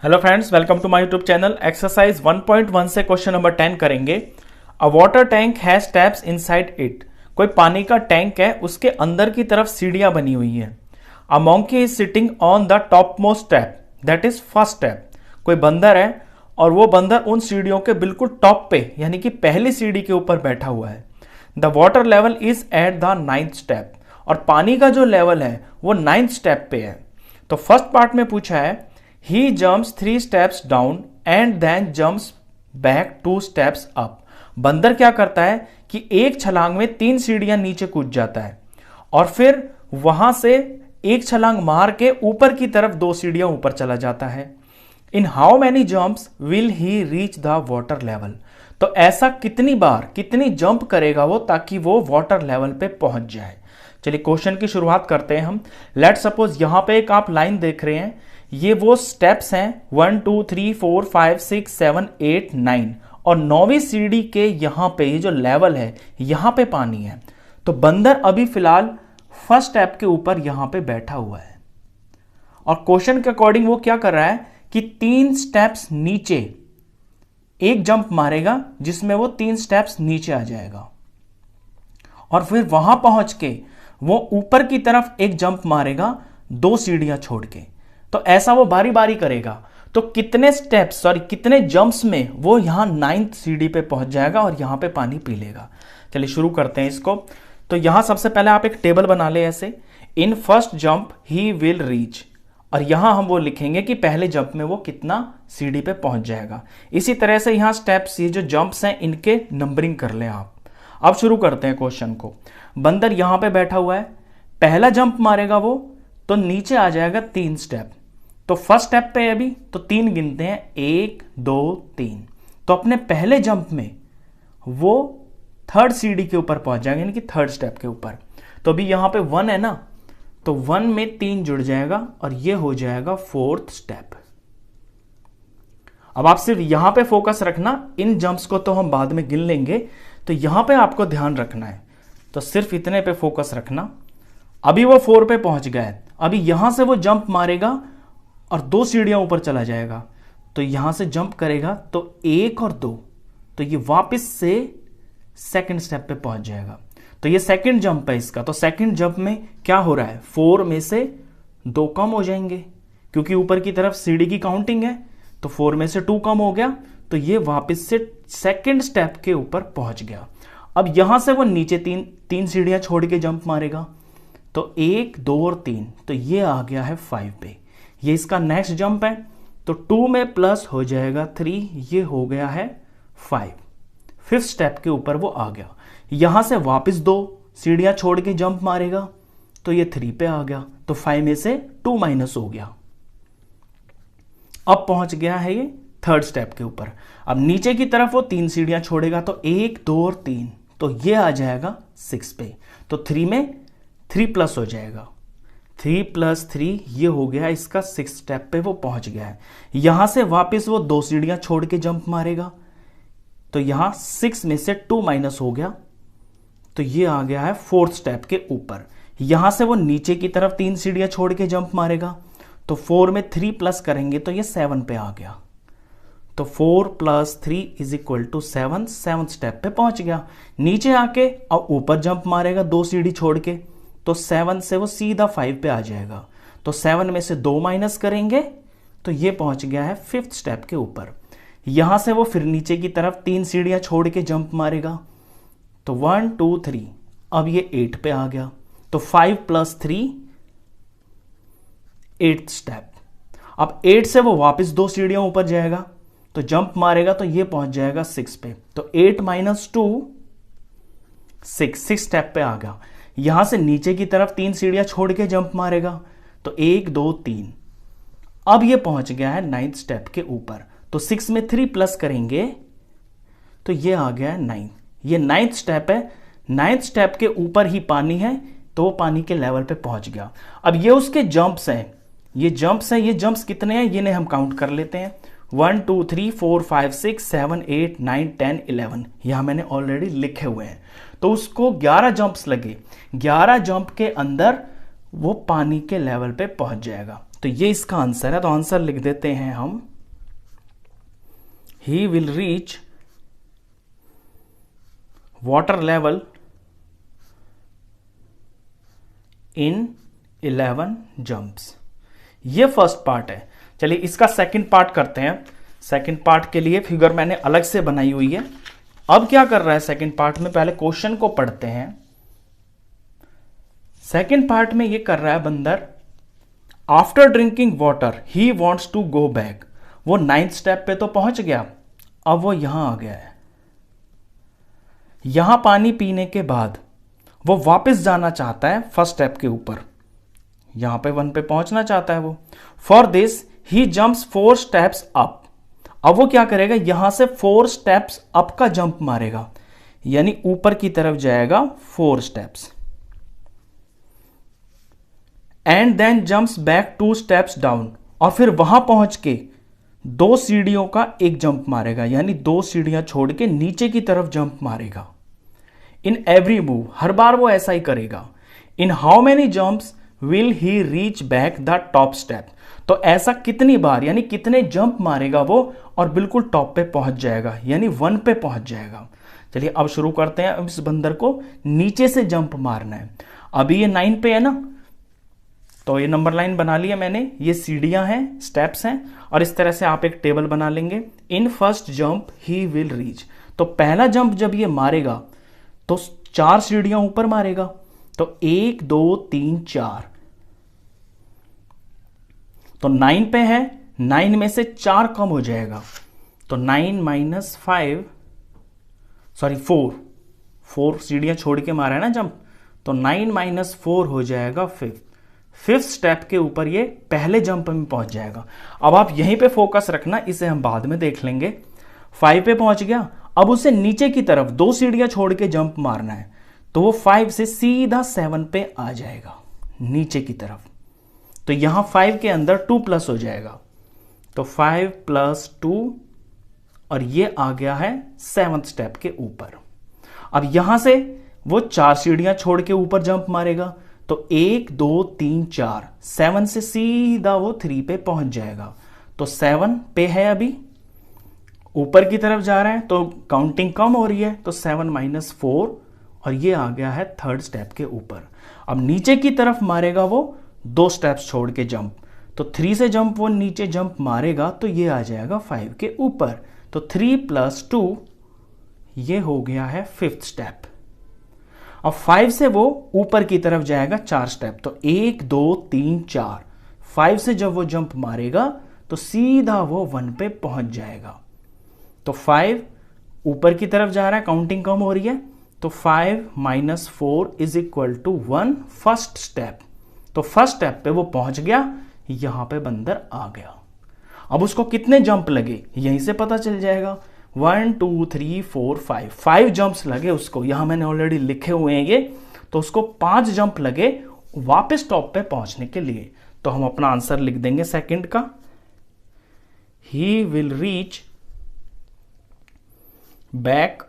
Hello friends, welcome to my YouTube channel. Exercise 1.1 से question number 10 करेंगे। A water tank has steps inside it. कोई पानी का tank है, उसके अंदर की तरफ सीढ़ियां बनी हुई है। A monkey is sitting on the top most step, that is first step. कोई बंदर है और वो बंदर उन सीढ़ियों के बिल्कुल टॉप पे यानी कि पहली सीढ़ी के ऊपर बैठा हुआ है। The water level is at the 9th step, और पानी का जो लेवल है वो 9th स्टेप पे है। तो फर्स्ट पार्ट में पूछा है He jumps 3 steps down and then jumps back 2 steps up। बंदर क्या करता है कि एक छलांग में 3 सीढ़ियां नीचे कूद जाता है और फिर वहां से एक छलांग मार के ऊपर की तरफ 2 सीढ़ियां ऊपर चला जाता है। In how many jumps will he reach the water level. तो ऐसा कितनी बार कितनी जंप करेगा वो ताकि वो वाटर लेवल पे पहुंच जाए। चलिए क्वेश्चन की शुरुआत करते हैं हम। लेट सपोज यहां पे एक आप लाइन देख रहे हैं, ये वो स्टेप्स हैं 1 2 3 4 5 6 7 8 9, और 9वीं सीढ़ी के यहां पे ये जो लेवल है यहां पे पानी है। तो बंदर अभी फिलहाल फर्स्ट स्टेप के ऊपर यहां पे बैठा हुआ है और क्वेश्चन के अकॉर्डिंग वो क्या कर रहा है कि 3 स्टेप्स नीचे एक जंप मारेगा जिसमें वो 3 स्टेप्स नीचे आ जाएगा और फिर वहां पहुंच के वो ऊपर की तरफ एक जंप मारेगा 2 सीढ़ियां छोड़ के। तो ऐसा वो बारी बारी करेगा। तो कितने स्टेप्स कितने जंप्स में वो यहां 9th सीढ़ी पे पहुंच जाएगा और यहां पे पानी पी लेगा। चलिए शुरू करते हैं इसको। तो यहां सबसे पहले आप एक टेबल बना ले ऐसे। In first jump he will reach, और यहां हम वो लिखेंगे कि पहले जंप में वो कितना सीढ़ी पे पहुंच जाएगा। इसी तरह से यहां स्टेप्स, ये जो जंप्स हैं इनके नंबरिंग कर ले आप। अब शुरू करते हैं क्वेश्चन को। बंदर यहां पे बैठा हुआ है, पहला जंप मारेगा वो तो नीचे आ जाएगा 3 स्टेप। तो फर्स्ट स्टेप पे अभी तो 3 गिनते हैं, 1 2 3। तो अपने पहले जंप में वो 3rd सीढ़ी के ऊपर पहुंच जाएगा यानी कि 3rd स्टेप के ऊपर। तो अभी यहां पे 1 है ना, तो 1 में 3 जुड़ जाएगा और ये हो जाएगा 4th स्टेप। अब आप सिर्फ यहां पे फोकस रखना, इन जंप्स को तो हम बाद में गिन लेंगे। तो यहां पे आपको ध्यान रखना है, तो सिर्फ इतने पे फोकस रखना। अभी वो 4 पे पहुंच गया है, अभी यहां से वो जंप मारेगा और 2 सीढ़ियां ऊपर चला जाएगा। तो यहां से जंप करेगा तो 1 और 2, तो ये वापस से 2nd स्टेप पे पहुंच जाएगा। तो ये 2nd जंप है इसका। तो 2nd जंप में क्या हो रहा है, 4 में से 2 कम हो जाएंगे क्योंकि ऊपर की तरफ सीढ़ी की काउंटिंग है। तो 4 में से 2 कम हो गया, तो ये वापस से 2nd स्टेप के ऊपर पहुंच गया। अब यहां से वो नीचे 3 सीढ़ियां छोड़ के जंप मारेगा, तो 1 2 और 3, तो ये आ गया है 5 पे। ये इसका नेक्स्ट जंप है, तो 2 में प्लस हो जाएगा 3, ये हो गया है 5। 5th स्टेप के ऊपर वो आ गया। यहां से वापस 2 सीढ़ियां छोड़ के जंप मारेगा, तो ये 3 पे आ गया। तो 5 में से 2 माइनस हो गया। अब पहुंच गया है ये 3rd स्टेप के ऊपर। अब नीचे की तरफ वो 3 सीढ़ियां छोड़ेगा, तो 1 2 और 3, तो ये आ जाएगा 6 पे। तो 3 में 3 प्लस हो जाएगा, 3 + 3, ये हो गया इसका 6th स्टेप पे वो पहुंच गया है। यहां से वापस वो 2 सीढ़ियां छोड़ के जंप मारेगा, तो यहां 6 में से 2 माइनस हो गया, तो ये आ गया है 4th स्टेप के ऊपर। यहां से वो नीचे की तरफ 3 सीढ़ियां छोड़ के जंप मारेगा, तो 4 में 3 प्लस करेंगे तो ये 7 पे आ गया। तो 4 + 3 = 7, 7th स्टेप पे पहुंच गया। नीचे आके और ऊपर जंप मारेगा 2 सीढ़ी छोड़ के, तो 7 से वो सीधा 5 पे आ जाएगा। तो 7 में से 2 माइनस करेंगे, तो ये पहुंच गया है 5th स्टेप के ऊपर। यहां से वो फिर नीचे की तरफ 3 सीढ़ियां छोड़ के जंप मारेगा, तो 1 2 3, अब ये 8 पे आ गया। तो 5 + 3 8th स्टेप। अब 8 से वो वापस 2 सीढ़ियां ऊपर जाएगा, तो जंप मारेगा तो ये पहुंच जाएगा 6 पे। तो 8 - 2 6 स्टेप पे आ गया। यहां से नीचे की तरफ 3 सीढ़ियां छोड़ के जंप मारेगा, तो 1 2 3, अब ये पहुंच गया है 9th स्टेप के ऊपर। तो 6 में 3 प्लस करेंगे, तो ये आ गया है 9। ये 9th स्टेप है। 9th स्टेप के ऊपर ही पानी है, तो वो पानी के लेवल पे पहुंच गया। अब ये उसके जंप्स हैं, ये जंप्स कितने हैं ये हम काउंट कर लेते हैं। 1 2 3 4 5 6 7 8 9 10 11, यहां मैंने ऑलरेडी लिखे हुए हैं। तो उसको 11 जंप्स लगे, 11 जंप के अंदर वो पानी के लेवल पे पहुंच जाएगा। तो ये इसका आंसर है। तो आंसर लिख देते हैं हम he will reach water level in 11 jumps। ये फर्स्ट पार्ट है। चलिए इसका सेकंड पार्ट करते हैं। सेकंड पार्ट के लिए फिगर मैंने अलग से बनाई हुई है। अब क्या कर रहा है सेकंड पार्ट में, पहले क्वेश्चन को पढ़ते हैं। सेकंड पार्ट में ये कर रहा है बंदर, after drinking water he wants to go back. वो 9th स्टेप पे तो पहुंच गया, अब वो यहां आ गया है। यहां पानी पीने के बाद वो वापस जाना चाहता है फर्स्ट स्टेप के ऊपर, यहां पे 1 पे पहुंचना चाहता है वो। For this he jumps 4 steps up. अब वो क्या करेगा, यहां से 4 स्टेप्स अप का जंप मारेगा, यानी ऊपर की तरफ जाएगा 4 steps. And then jumps back 2 steps down. और फिर वहां पहुंच के 2 सीढ़ियों का एक जंप मारेगा, यानी 2 सीढ़ियां छोड़ के नीचे की तरफ जंप मारेगा। इन एवरी मूव, हर बार वो ऐसा ही करेगा। In how many jumps will he reach back the top step. तो ऐसा कितनी बार, यानी कितने जंप मारेगा वो और बिल्कुल टॉप पे पहुंच जाएगा, यानी 1 पे पहुंच जाएगा। चलिए अब शुरू करते हैं। अब इस बंदर को नीचे से जंप मारना है। अभी ये 9 पे है ना, तो ये नंबर लाइन बना लिया मैंने, ये सीढ़ियां हैं, स्टेप्स हैं, और इस तरह से आप एक टेबल बना लेंगे। In first jump he will reach, तो पहला जंप जब ये मारेगा तो 4 सीढ़ियां ऊपर मारेगा, तो 1 2 3 4, तो 9 पे है, 9 में से 4 कम हो जाएगा, तो 9 माइनस 5, सॉरी 4 सीढ़ियां छोड़ के मारा है ना जंप, तो 9 माइनस 4 हो जाएगा 5th स्टेप के ऊपर ये पहले जंप में पहुंच जाएगा। अब आप यहीं पे फोकस रखना, इसे हम बाद में देख लेंगे। 5 पे पहुंच गया, अब उसे नीचे की तरफ 2 सीढ़ियां छोड़ के जंप मारना है, तो वो 5 से सीधा 7 पे आ जाएगा नीचे की तरफ। तो यहां 5 के अंदर 2 प्लस हो जाएगा, तो 5 + 2, और ये आ गया है 7th स्टेप के ऊपर। अब यहां से वो 4 सीढ़ियां छोड़ के ऊपर जंप मारेगा, तो 1 2 3 4, 7 से सीधा वो 3 पे पहुंच जाएगा। तो 7 पे है, अभी ऊपर की तरफ जा रहा है, तो काउंटिंग कम हो रही है, तो 7 माइनस 4, और ये आ गया है 3rd स्टेप के ऊपर। अब नीचे की तरफ मारेगा वो 2 स्टेप्स छोड़ के जंप, तो 3 से जंप वो नीचे जंप मारेगा, तो ये आ जाएगा 5 के ऊपर, तो 3 + 2, ये हो गया है 5th स्टेप। अब 5 से वो ऊपर की तरफ जाएगा 4 स्टेप, तो 1 2 3 4, 5 से जब वो जंप मारेगा तो सीधा वो 1 पे पहुंच जाएगा। तो 5 ऊपर की तरफ जा रहा है, काउंटिंग कम हो रही है, तो 5 minus 4 is equal to 1 first step. तो फर्स्ट स्टेप पे वो पहुंच गया, यहां पे बंदर आ गया। अब उसको कितने जंप लगे यहीं से पता चल जाएगा। 1 2 3 4 5 जंप्स लगे उसको, यहां मैंने ऑलरेडी लिखे हुए हैं ये, तो उसको 5 जंप लगे वापस टॉप पे पहुंचने के लिए। तो हम अपना आंसर लिख देंगे सेकंड का, he will reach back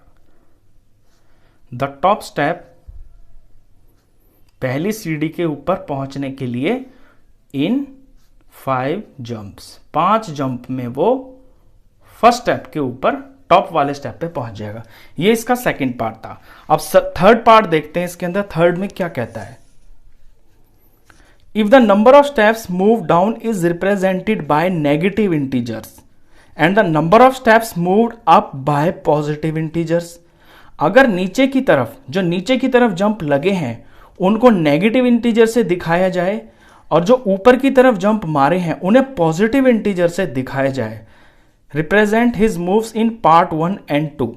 the top step, पहली सीढ़ी के ऊपर पहुंचने के लिए इन 5 जंप्स, 5 जंप में वो फर्स्ट स्टेप के ऊपर टॉप वाले स्टेप पे पहुंच जाएगा। ये इसका सेकंड पार्ट था। अब थर्ड पार्ट देखते हैं, इसके अंदर थर्ड में क्या कहता है। If the number of steps move down is represented by negative integers and the number of steps moved up by positive integers, अगर नीचे की तरफ, जो नीचे की तरफ जंप लगे हैं उनको नेगेटिव इंटीजर से दिखाया जाए, और जो ऊपर की तरफ जंप मारे हैं उन्हें पॉजिटिव इंटीजर से दिखाया जाए, represent his moves in part 1 and 2,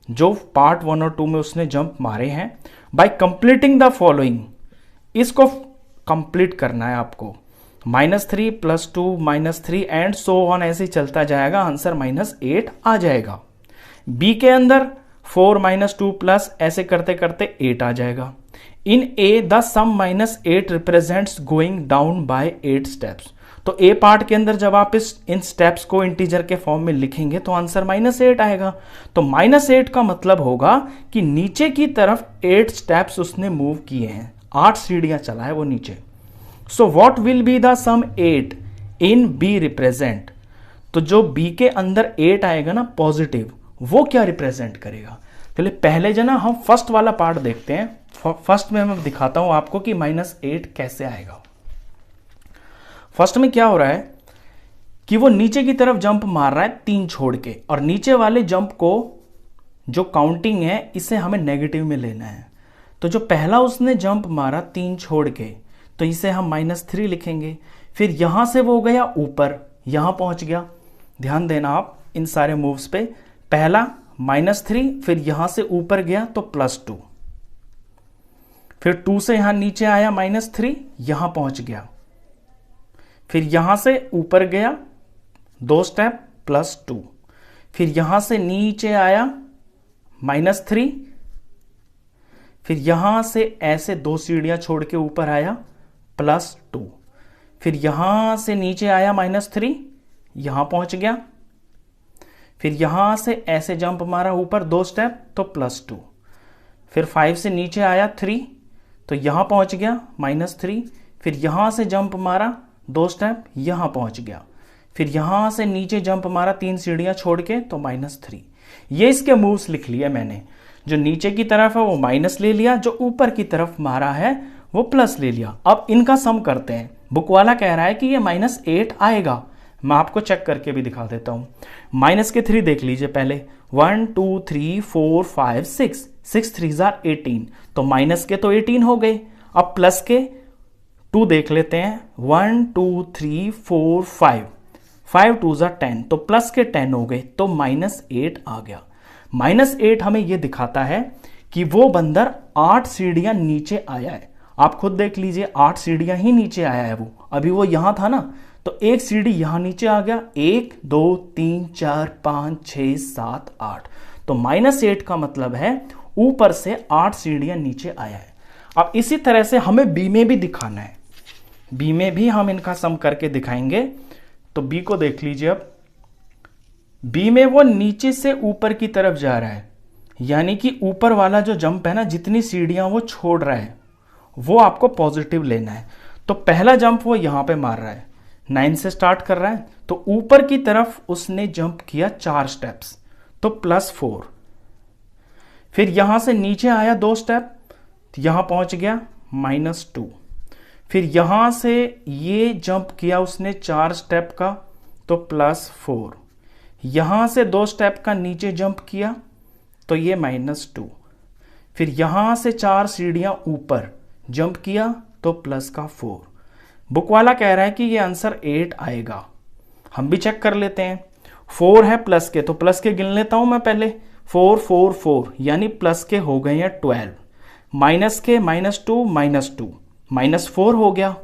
जो पार्ट 1 और 2 में उसने जंप मारे हैं, बाय कंप्लीटिंग द फॉलोइंग, इसको कंप्लीट करना है आपको। -3 + 2 -3 एंड सो ऑन, ऐसे ही चलता जाएगा, आंसर -8 आ जाएगा। बी के अंदर 4 - 2 प्लस, ऐसे करते करते 8 आ जाएगा। In A the sum -8 represents going down by 8 steps, तो ए पार्ट के अंदर जब आप इन स्टेप्स को इंटीजर के फॉर्म में लिखेंगे तो आंसर -8 आएगा। तो -8 का मतलब होगा कि नीचे की तरफ 8 स्टेप्स उसने मूव किए हैं, 8 सीढ़ियां चला है वो नीचे। So what will be the sum 8 in B represent, तो जो बी के अंदर 8 आएगा ना पॉजिटिव, वो क्या रिप्रेजेंट करेगा? चलिए पहले जो ना हम फर्स्ट वाला पार्ट देखते हैं। फर्स्ट में मैं दिखाता हूं आपको कि -8 कैसे आएगा। फर्स्ट में क्या हो रहा है कि वो नीचे की तरफ जंप मार रहा है 3 छोड़ के, और नीचे वाले जंप को जो काउंटिंग है इसे हमें नेगेटिव में लेना है। तो जो पहला उसने जंप मारा 3 छोड़ के, तो इसे हम -3 लिखेंगे। फिर यहां से वो गया ऊपर, यहां पहुंच गया। ध्यान देना आप इन सारे मूव्स पे, पहला -3, फिर यहां से ऊपर गया तो +2, फिर 2 से यहां नीचे आया -3, यहां पहुंच गया, फिर यहां से ऊपर गया 2 स्टेप +2, फिर यहां से नीचे आया -3, फिर यहां से ऐसे 2 सीढ़ियां छोड़ के ऊपर आया +2, फिर यहां से नीचे आया -3, यहां पहुंच गया, फिर यहां से ऐसे जंप मारा ऊपर 2 स्टेप तो +2, फिर 5 से नीचे आया 3 तो यहां पहुंच गया -3, फिर यहां से जंप मारा 2 स्टेप, यहां पहुंच गया, फिर यहां से नीचे जंप मारा 3 सीढ़ियां छोड़ के तो -3। ये इसके मूव्स लिख लिए मैंने। जो नीचे की तरफ है वो माइनस ले लिया, जो ऊपर की तरफ मारा है वो प्लस ले लिया। अब इनका सम करते हैं। बुक वाला कह रहा है कि ये -8 आएगा, मैं आपको चेक करके भी दिखा देता हूं। माइनस के 3 देख लीजिए पहले, 1 2 3 4 5 6, 6 3 18, तो माइनस के तो 18 हो गए। अब प्लस के 2 देख लेते हैं, 1 2 3 4 5, 5 2 10, तो प्लस के 10 हो गए, तो -8 आ गया। -8 हमें यह दिखाता है कि वो बंदर 8 सीढ़ियां नीचे आया है। आप खुद देख लीजिए, 8 सीढ़ियां ही नीचे आया है वो। अभी वो यहां था ना, तो एक सीढ़ी यहां नीचे आ गया, 1 2 3 4 5 6 7 8, तो -8 का मतलब है ऊपर से 8 सीढ़ियां नीचे आया है। अब इसी तरह से हमें बी में भी दिखाना है। बी में भी हम इनका सम करके दिखाएंगे। तो बी को देख लीजिए। अब बी में वो नीचे से ऊपर की तरफ जा रहा है, यानी कि ऊपर वाला जो जंप है ना, जितनी सीढ़ियां वो छोड़ रहा है वो आपको पॉजिटिव लेना है। तो पहला जंप वो यहां पे मार रहा है, 9 से स्टार्ट कर रहा है, तो ऊपर की तरफ उसने जंप किया 4 स्टेप्स, तो +4, फिर यहां से नीचे आया 2 स्टेप, यहां पहुंच गया -2, फिर यहां से ये जंप किया उसने 4 स्टेप का, तो +4, यहां से 2 स्टेप का नीचे जंप किया तो ये -2, फिर यहां से 4 सीढ़ियां ऊपर जंप किया तो +4। बुक वाला कह रहा है कि ये आंसर 8 आएगा। हम भी चेक कर लेते हैं। 4 है प्लस के, तो प्लस के गिन लेता हूं मैं पहले, 4 4 4, यानी प्लस के हो गए हैं 12, माइनस के -2 -2, -4 हो गया।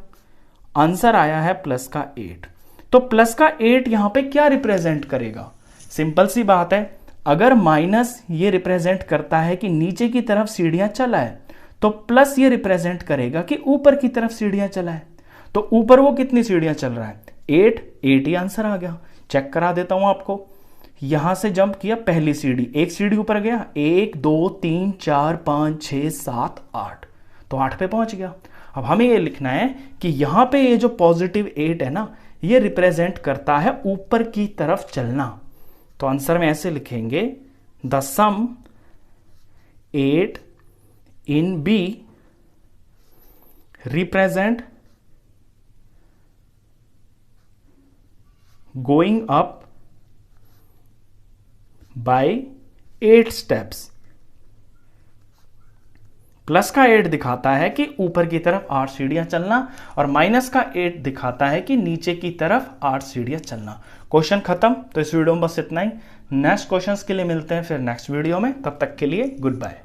आंसर आया है प्लस का 8। तो प्लस का 8 यहां पे क्या रिप्रेजेंट करेगा? सिंपल सी बात है, अगर माइनस ये रिप्रेजेंट करता है कि नीचे की तरफ सीढ़ियां चला है, तो प्लस ये रिप्रेजेंट करेगा कि ऊपर की तरफ सीढ़ियां चला है। तो ऊपर वो कितनी सीढ़ियां चल रहा है? 8 ही आंसर आ गया। चेक करा देता हूं आपको। यहां से जंप किया पहली सीढ़ी, एक सीढ़ी ऊपर गया, 1 2 3 4 5 6 7 8, तो 8 पे पहुंच गया। अब हमें ये लिखना है कि यहां पे ये जो +8 है ना, ये रिप्रेजेंट करता है ऊपर की तरफ चलना। तो आंसर में ऐसे लिखेंगे, the sum 8 in B represent going up by 8 steps। Plus का 8 दिखाता है कि ऊपर की तरफ 8 सीढ़ियां चलना, और माइनस का 8 दिखाता है कि नीचे की तरफ 8 सीढ़ियां चलना। क्वेश्चन खत्म। तो इस वीडियो में बस इतना ही। नेक्स्ट क्वेश्चंस के लिए मिलते हैं फिर नेक्स्ट वीडियो में। तब तक के लिए गुड बाय।